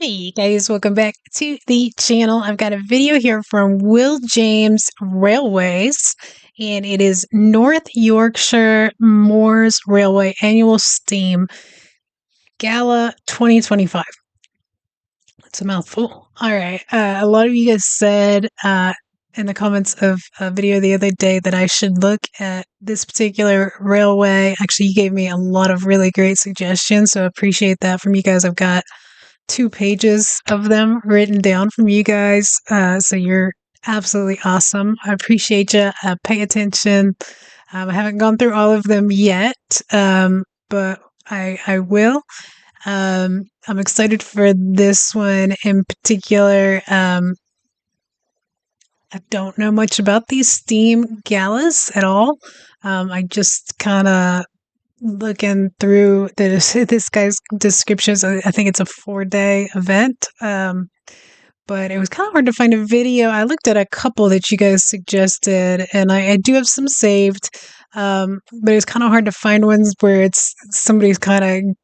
Hey guys, welcome back to the channel. I've got a video here from Will James Railways, and it is North Yorkshire Moors Railway Annual Steam Gala 2025. It's a mouthful. All right. A lot of you guys said in the comments of a video the other day that I should look at this particular railway. Actually, you gave me a lot of really great suggestions, so I appreciate that from you guys. I've got 2 pages of them written down from you guys. So you're absolutely awesome. I appreciate you. Pay attention. I haven't gone through all of them yet, but I will. I'm excited for this one in particular. I don't know much about these Steam Galas at all. I just kind of looking through this guy's descriptions. I think it's a 4-day event. But it was kind of hard to find a video. I looked at a couple that you guys suggested, and I do have some saved. But it's kind of hard to find ones where it's somebody's kind of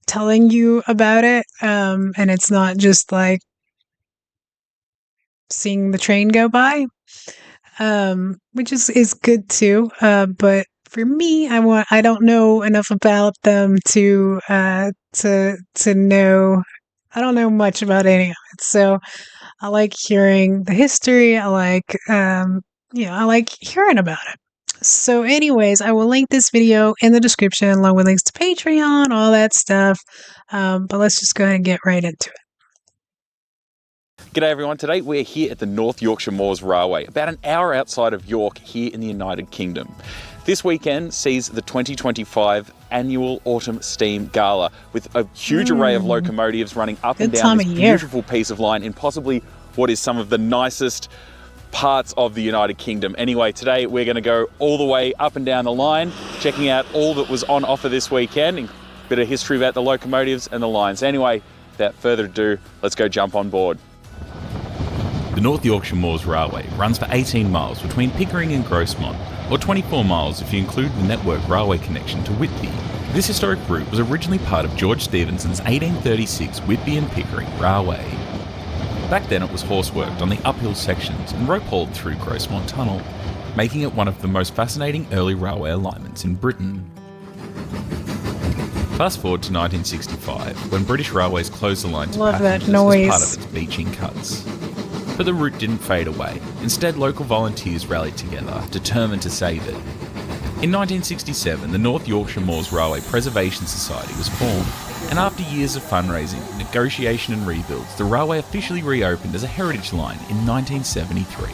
telling you about it. And it's not just like seeing the train go by. Which is good too. But for me, I don't know enough about them to know. I don't know much about any of it. So I like hearing the history. I like I like hearing about it. So anyways, I will link this video in the description along with links to Patreon, all that stuff. But let's just go ahead and get right into it. G'day everyone, today we're here at the North Yorkshire Moors Railway, about an hour outside of York here in the United Kingdom. This weekend sees the 2025 annual Autumn Steam Gala with a huge array of locomotives running up and down this beautiful piece of line in possibly what is some of the nicest parts of the United Kingdom. Anyway, today we're going to go all the way up and down the line, checking out all that was on offer this weekend, a bit of history about the locomotives and the lines. Anyway, without further ado, let's go jump on board. The North Yorkshire Moors Railway runs for 18 miles between Pickering and Grosmont, or 24 miles if you include the network railway connection to Whitby. This historic route was originally part of George Stephenson's 1836 Whitby and Pickering Railway. Back then it was horse-worked on the uphill sections and rope-hauled through Grosmont Tunnel, making it one of the most fascinating early railway alignments in Britain. Fast forward to 1965, when British Railways closed the line to passengers as part of its beaching cuts. But the route didn't fade away. Instead, local volunteers rallied together, determined to save it. In 1967, the North Yorkshire Moors Railway Preservation Society was formed, and after years of fundraising, negotiation and rebuilds, the railway officially reopened as a heritage line in 1973.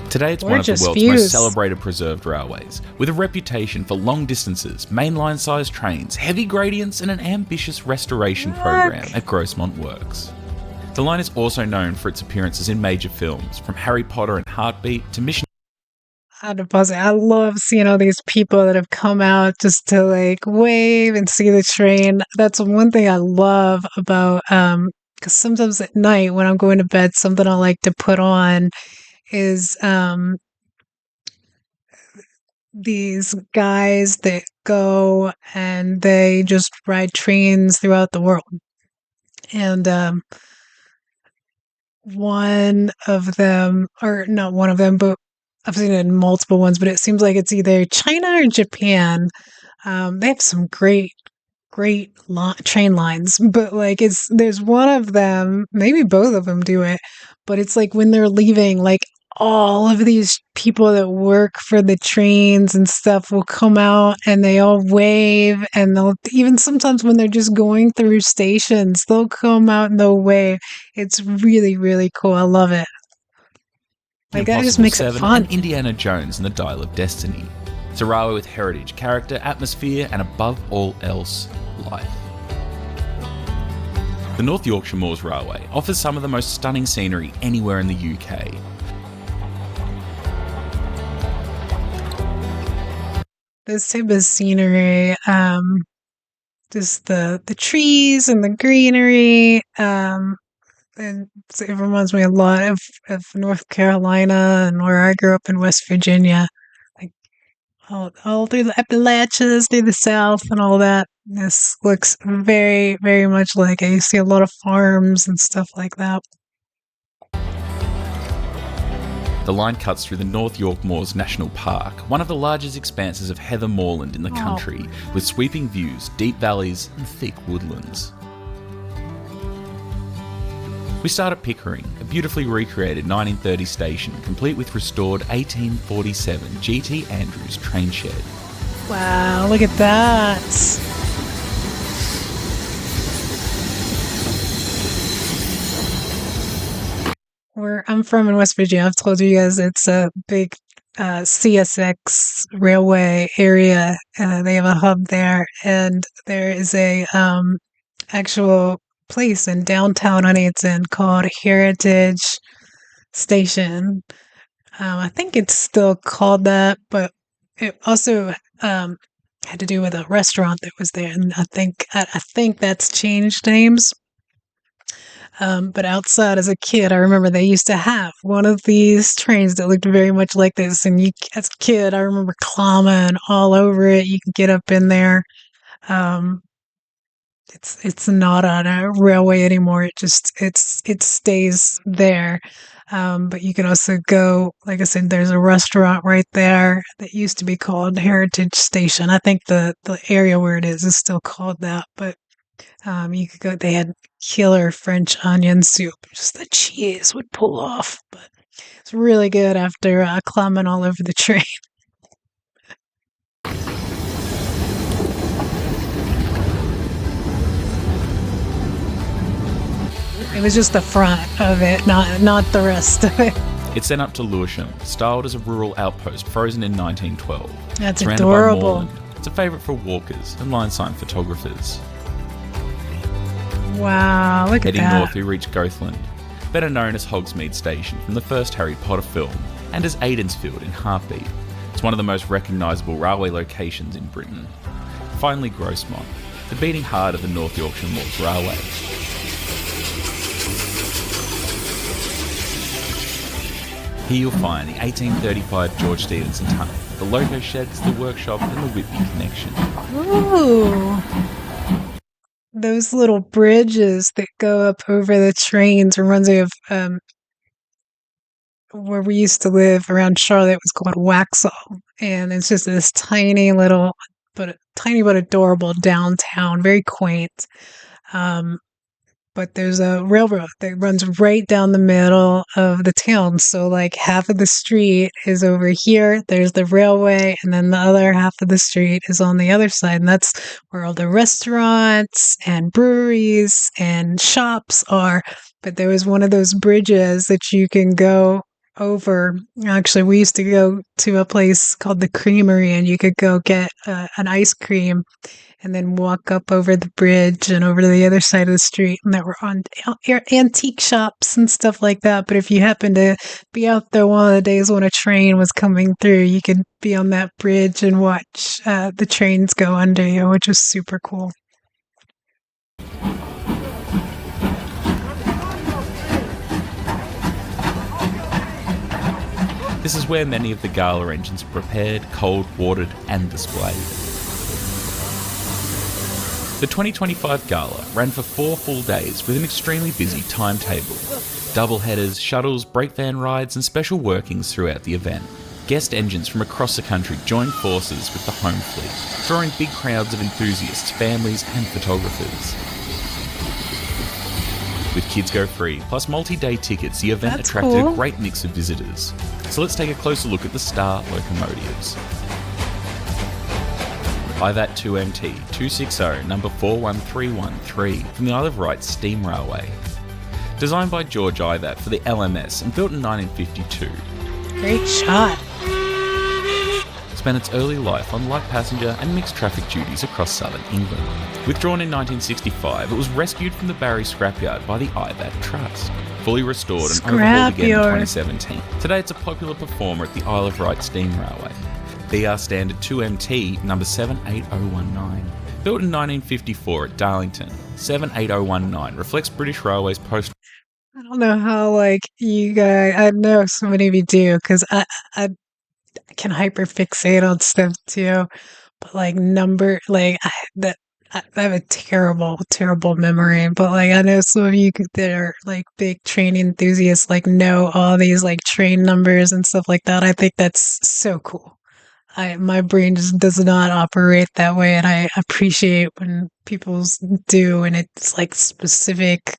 Today it's one of the world's most celebrated preserved railways, with a reputation for long distances, mainline-sized trains, heavy gradients and an ambitious restoration program at Grosmont Works. The line is also known for its appearances in major films, from Harry Potter and Heartbeat to Mission... I love seeing all these people that have come out just to like wave and see the train. That's one thing I love about, because sometimes at night when I'm going to bed, something I like to put on is these guys that go and they just ride trains throughout the world. And one of them, or not one of them, but I've seen it in multiple ones, but it seems like it's either China or Japan. They have some great train lines, but like there's one of them, maybe both of them do it, but it's like when they're leaving, like all of these people that work for the trains and stuff will come out and they all wave, and they'll even sometimes when they're just going through stations, they'll come out and they'll wave. It's really, really cool. I love it. Like that just makes it fun. And Indiana Jones and the Dial of Destiny. It's a railway with heritage, character, atmosphere, and above all else, life. The North Yorkshire Moors Railway offers some of the most stunning scenery anywhere in the UK. This type of scenery, just the trees and the greenery, and it reminds me a lot of North Carolina and where I grew up in West Virginia, like all through the Appalachians, through the South and all that. This looks very, very much like it. You see a lot of farms and stuff like that. The line cuts through the North York Moors National Park, one of the largest expanses of heather moorland in the country, with sweeping views, deep valleys and thick woodlands. We start at Pickering, a beautifully recreated 1930 station, complete with restored 1847 GT Andrews train shed. Wow, look at that. Where I'm from in West Virginia, I've told you guys it's a big CSX railway area. They have a hub there, and there is a actual place in downtown Huntington called Heritage Station. I think it's still called that, but it also had to do with a restaurant that was there, and I think that's changed names. But outside as a kid, I remember they used to have one of these trains that looked very much like this. And as a kid, I remember climbing all over it. You can get up in there. Um, it's not on a railway anymore. It stays there. But you can also go, like I said, there's a restaurant right there that used to be called Heritage Station. I think the area where it is still called that, but you could go. They had killer French onion soup. Just the cheese would pull off, but it's really good after climbing all over the train. It was just the front of it, not the rest of it. It's then up to Lewisham, styled as a rural outpost frozen in 1912. That's Surrounded adorable. by moorland, it's a favourite for walkers and line sign photographers. Wow, look at Heading that. north, we reach Gothland, better known as Hogsmeade Station from the first Harry Potter film, and as Aidensfield in Heartbeat. It's one of the most recognisable railway locations in Britain. Finally, Grosmont, the beating heart of the North Yorkshire Moors Railway. Here you'll find the 1835 George Stephenson Tunnel, the loco sheds, the workshop and the Whitby connection. Ooh. Those little bridges that go up over the trains reminds me of where we used to live around Charlotte. It was called Waxhaw, and it's just this tiny but adorable downtown, very quaint. Um, but there's a railroad that runs right down the middle of the town. So, like, half of the street is over here, there's the railway, and then the other half of the street is on the other side. And that's where all the restaurants and breweries and shops are. But there was one of those bridges that you can go over. Actually, we used to go to a place called the Creamery, and you could go get an ice cream and then walk up over the bridge and over to the other side of the street, and that were on antique shops and stuff like that. But if you happen to be out there one of the days when a train was coming through, you could be on that bridge and watch the trains go under you, which was super cool. This is where many of the Gala engines are prepared, cold, watered and displayed. The 2025 Gala ran for 4 full days with an extremely busy timetable. Double headers, shuttles, break van rides and special workings throughout the event. Guest engines from across the country joined forces with the home fleet, drawing big crowds of enthusiasts, families and photographers. With Kids Go Free, plus multi-day tickets, the event That's attracted cool. a great mix of visitors. So let's take a closer look at the star locomotives. IVAT 2MT 260 number 41313 from the Isle of Wight's Steam Railway. Designed by George Ivat for the LMS and built in 1952. Great shot. Spent its early life on light passenger and mixed traffic duties across southern England. Withdrawn in 1965, it was rescued from the Barry scrapyard by the Ivat Trust. Fully restored and overhauled again in Scrapyard. 2017. Today it's a popular performer at the Isle of Wight Steam Railway. BR Standard 2MT number 78019. Built in 1954 at Darlington, 78019 reflects British Railways post. I don't know how, like, you guys, I know so many of you do, because I can hyperfixate on stuff too. But, like, that I have a terrible, terrible memory, but like I know some of you that are like big train enthusiasts like know all these like train numbers and stuff like that. I think that's so cool. My brain just does not operate that way, and I appreciate when people's do, and it's like specific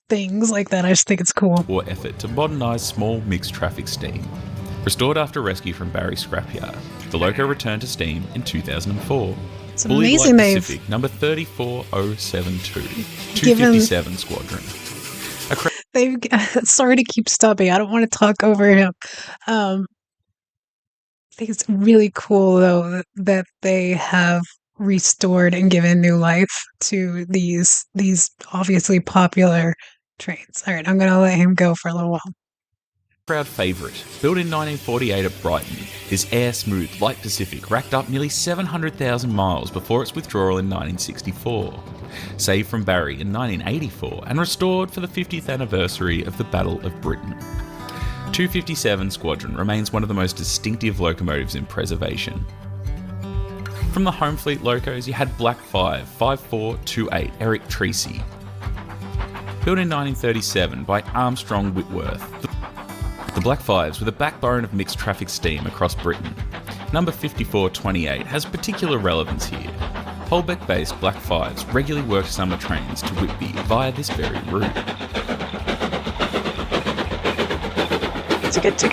things like that. I just think it's cool. Or effort to modernise small mixed traffic steam. Restored after rescue from Barry Scrapyard, the Loco returned to steam in 2004. It's Bullied amazing Light they've Pacific, number 34072, 257 Squadron. they've sorry to keep stopping. I don't want to talk over him. I think it's really cool though that they have restored and given new life to these obviously popular trains. All right, I'm gonna let him go for a little while. Crowd favourite. Built in 1948 at Brighton, this air-smooth Light Pacific racked up nearly 700,000 miles before its withdrawal in 1964. Saved from Barry in 1984 and restored for the 50th anniversary of the Battle of Britain. 257 Squadron remains one of the most distinctive locomotives in preservation. From the home fleet locos, you had Black 5 5428 Eric Treacy. Built in 1937 by Armstrong Whitworth, the Black Fives were the backbone of mixed traffic steam across Britain. Number 5428 has particular relevance here. Holbeck-based Black Fives regularly worked summer trains to Whitby via this very route. Take it.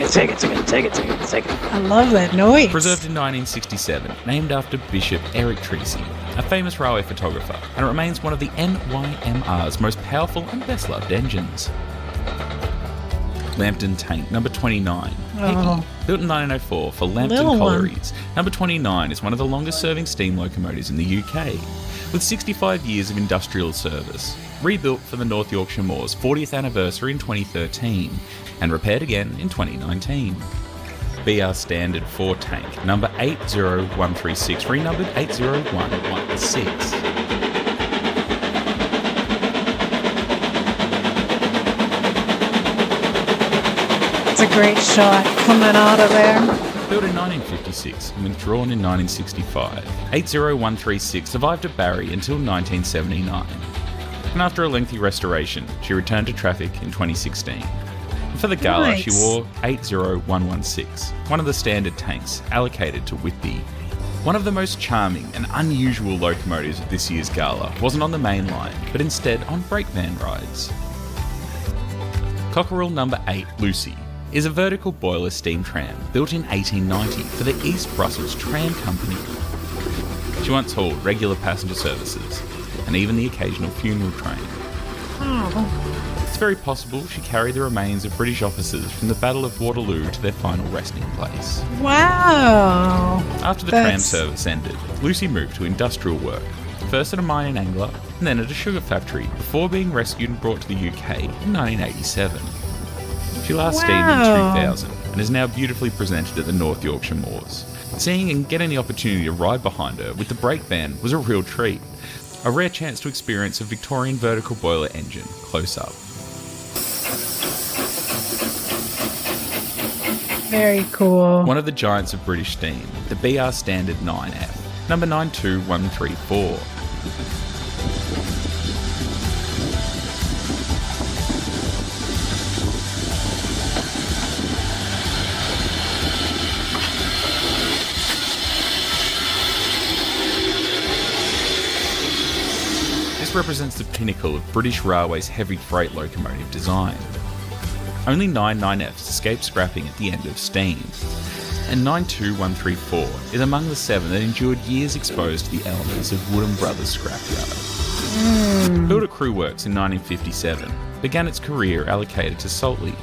I love that noise. Preserved in 1967, named after Bishop Eric Treacy, a famous railway photographer, and it remains one of the NYMR's most powerful and best-loved engines. Lambton Tank, number 29. Oh. Built in 1904 for Lambton Little one. Collieries, number 29 is one of the longest-serving steam locomotives in the UK, with 65 years of industrial service. Rebuilt for the North Yorkshire Moors' 40th anniversary in 2013, and repaired again in 2019. BR Standard 4 Tank, number 80136, renumbered 80116. It's a great shot coming out of there. Built in 1956 and withdrawn in 1965, 80136 survived at Barry until 1979. And after a lengthy restoration, she returned to traffic in 2016. And for the gala, Nice. she wore 80116, one of the standard tanks allocated to Whitby. One of the most charming and unusual locomotives at this year's gala wasn't on the main line, but instead on brake van rides. Cockerel number 8, Lucy, is a vertical boiler steam tram built in 1890 for the East Brussels Tram Company. She once hauled regular passenger services and even the occasional funeral train. Oh, It's very possible she carried the remains of British officers from the Battle of Waterloo to their final resting place. wow. After the tram That's- service ended, Lucy moved to industrial work, first at a mine in Angler and then at a sugar factory before being rescued and brought to the UK in 1987. She last steamed in Wow. 2000 and is now beautifully presented at the North Yorkshire Moors. Seeing and getting the opportunity to ride behind her with the brake van was a real treat. A rare chance to experience a Victorian vertical boiler engine close up. Very cool. One of the giants of British steam, the BR Standard 9F, number 92134. This represents the pinnacle of British Railways heavy freight locomotive design. Only 9 9Fs escaped scrapping at the end of steam, and 92134 is among the 7 that endured years exposed to the elements of Woodham Brothers scrapyard. Built at Crew Works in 1957, began its career allocated to Saltley.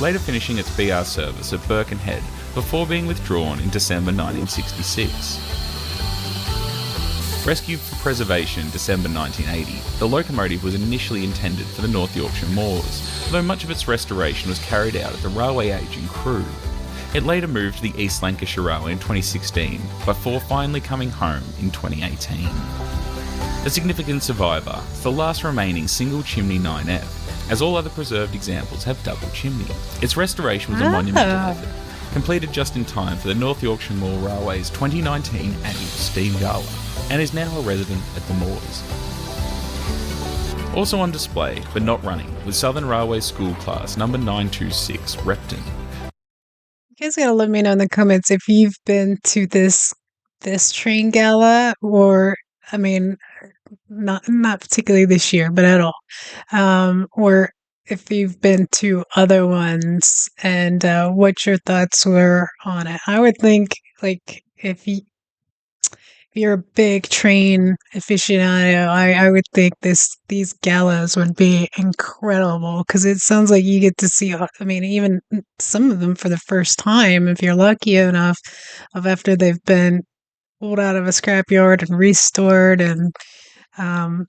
Later finishing its BR service at Birkenhead before being withdrawn in December 1966. Rescued for preservation December 1980, the locomotive was initially intended for the North Yorkshire Moors, though much of its restoration was carried out at the Railway Age in Crewe. It later moved to the East Lancashire Railway in 2016, before finally coming home in 2018. A significant survivor, it's the last remaining single-chimney 9F, as all other preserved examples have double chimney. Its restoration was a monumental effort, completed just in time for the North Yorkshire Moor Railway's 2019 annual Steam Gala, and is now a resident at the Moors. Also on display, but not running, was Southern Railway School Class number 926, Repton. You guys gotta let me know in the comments if you've been to this train gala, or I mean, not particularly this year, but at all, or if you've been to other ones, and what your thoughts were on it. I would think, like, if you're a big train aficionado, I would think these galas would be incredible, because it sounds like you get to see, I mean, even some of them for the first time, if you're lucky enough, of after they've been pulled out of a scrapyard and restored, and um,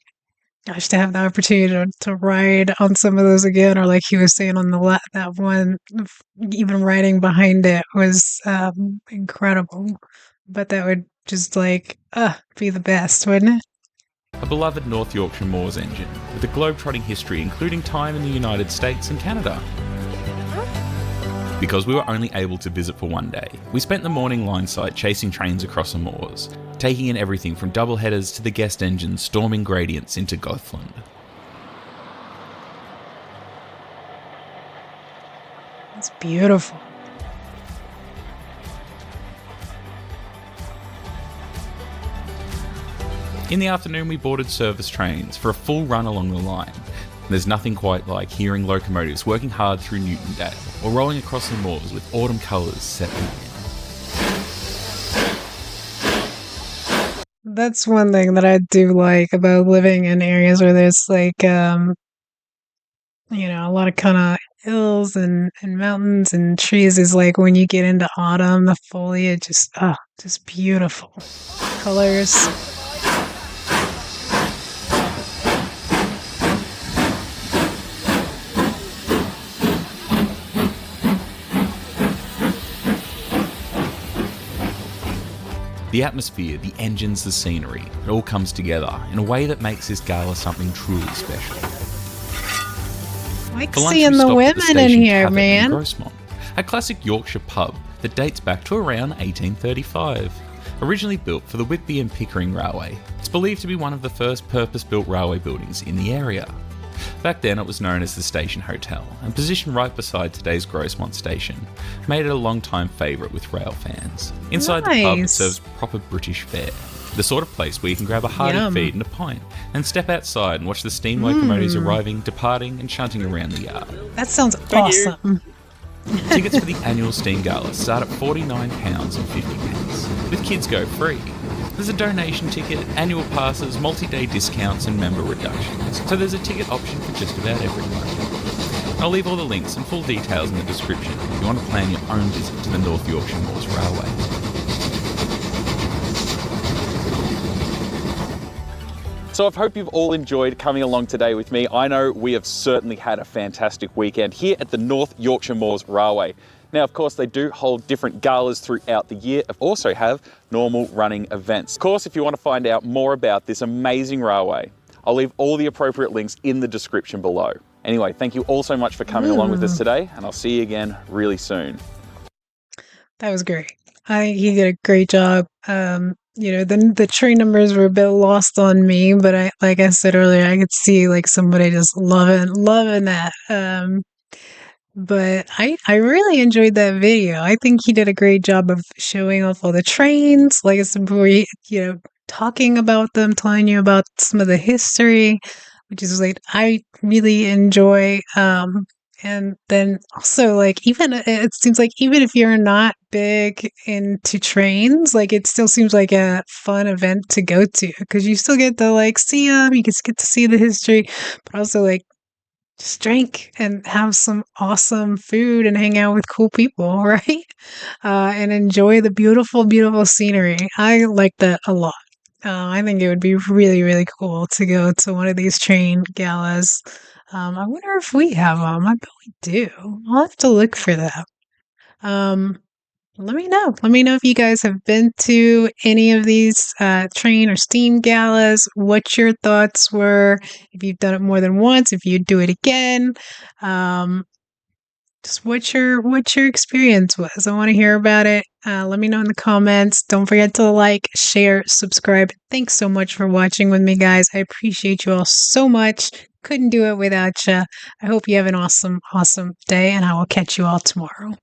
gosh, to have the opportunity to ride on some of those again, or like he was saying on that one, even riding behind it was incredible. But that would just like be the best, wouldn't it? A beloved North Yorkshire Moors engine, with a globe-trotting history including time in the United States and Canada. Because we were only able to visit for one day, we spent the morning line side chasing trains across the moors, taking in everything from double headers to the guest engines storming gradients into Gothland. It's beautiful. In the afternoon, we boarded service trains for a full run along the line. There's nothing quite like hearing locomotives working hard through Newtondale or rolling across the moors with autumn colours settling in. That's one thing that I do like about living in areas where there's like a lot of kind of hills and mountains and trees, is like when you get into autumn, the foliage just beautiful colors. The atmosphere, the engines, the scenery, it all comes together in a way that makes this gala something truly special. Like For lunch, seeing we the stopped at women the in Station here, Tavern man. in Grosmont, a classic Yorkshire pub that dates back to around 1835. Originally built for the Whitby and Pickering Railway, it's believed to be one of the first purpose-built railway buildings in the area. Back then it was known as the Station Hotel, and positioned right beside today's Grosmont station, made it a long-time favourite with rail fans. Inside the pub, it serves proper British fare, the sort of place where you can grab a hearty feed and a pint, and step outside and watch the steam locomotives arriving, departing and shunting around the yard. That sounds awesome. Tickets for the annual Steam Gala start at £49.50, with kids go free. There's a donation ticket, annual passes, multi-day discounts and member reductions, so there's a ticket option for just about everyone. I'll leave all the links and full details in the description if you want to plan your own visit to the North Yorkshire Moors Railway. So I hope you've all enjoyed coming along today with me. I know we have certainly had a fantastic weekend here at the North Yorkshire Moors Railway. Now, of course, they do hold different galas throughout the year, and also have normal running events. Of course, if you want to find out more about this amazing railway, I'll leave all the appropriate links in the description below. Anyway, thank you all so much for coming along with us today, and I'll see you again really soon. That was great. I think he did a great job. The train numbers were a bit lost on me, but like I said earlier, I could see like somebody just loving that. But I really enjoyed that video. I think he did a great job of showing off all the trains, like I said before, talking about them, telling you about some of the history, which is like I really enjoy. And then also, like, even it seems like even if you're not big into trains, like it still seems like a fun event to go to, because you still get to like see them, you just get to see the history, but also like just drink and have some awesome food and hang out with cool people, right? And enjoy the beautiful, beautiful scenery. I like that a lot. I think it would be really, really cool to go to one of these train galas. I wonder if we have them. I bet we do. I'll have to look for that. Um, Let me know. Let me know if you guys have been to any of these train or steam galas, what your thoughts were, if you've done it more than once, if you'd do it again. Um, just what your experience was. I want to hear about it. Let me know in the comments. Don't forget to like, share, subscribe. Thanks so much for watching with me, guys. I appreciate you all so much. Couldn't do it without you. I hope you have an awesome, awesome day, and I will catch you all tomorrow.